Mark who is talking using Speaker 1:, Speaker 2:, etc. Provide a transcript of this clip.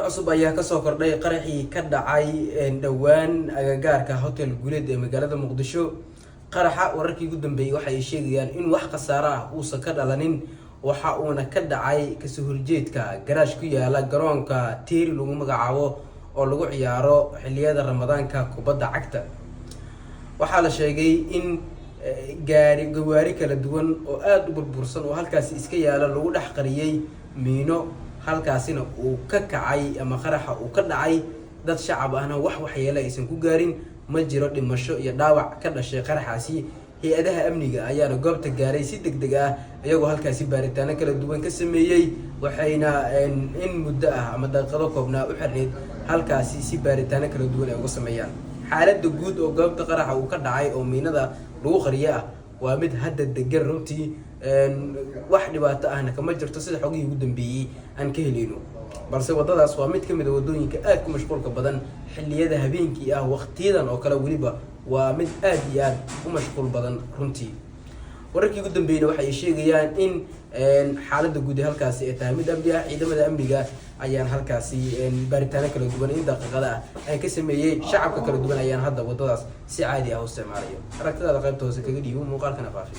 Speaker 1: cusub ayaa ka soo kordhay qaraxii ka dhacay dhawaan agagaarka hotel Guuleed ee magaalada Muqdisho. Qaraxa wararkii ugu dambeeyay waxa ay sheegayaan in wax khasaare ah uusan ka dhalanin, waxa uuna ka dhacay kasoo horjeedka garaash ku yaala garoonka Tiiri lagu magacaabo oo lagu ciyaaro xilliyada Ramadaanka kubadda cagta. Waxaa la sheegay in gawaari kala duwan oo aad u burbursan oo halkaas iska yaala lagu dhex qariyay miino, halkaasina uu ka kacay ama qaraxa uu ka dhacay. dad shacab ahna wax waxyeelo aysan ku gaarin, ma jiro dhimasho iyo dhaawac ka dhashay qaraxaasi. Hay'adaha amniga ayaana goobta gaaray si degdeg ah iyagoo halkaasi baaritaano kala duwan ka sameeyay, waxayna in muddo ah ama daqiiqado koobnaa u xirneyd halkaasi si baaritaano kala duwan ay uga sameeyaan. xaaladda guud oo goobta qaraxa uu ka dhacay oo miinada lagu qariyo ah waa mid hadda degan runtii, wax dhibaato ahna kama jirto sida xogihii ugu dambeeyay aan ka heleyno. balse wadadaas waa mid ka mid ah wadooyinka aad ku mashquulka badan xilliyada habeenkii ah. waqtiyadan oo kale waliba waa mid aad iyo aad u mashquul badan runtii. wararkii ugu dambeeyay waxay sheegayaan in xaaladda guud ee halkaasi ay tahay mid amni ah. ciidamada amniga ayaan halkaasi baaritaano kala duwan in daqiiqada ah ay ka sameeyay. shacabka kala duwan ayaan hadda wadadaas si caadi ah u isticmaalayo. aragtidaada qaybta hoose kaga dhiibo muuqaalkana faafi.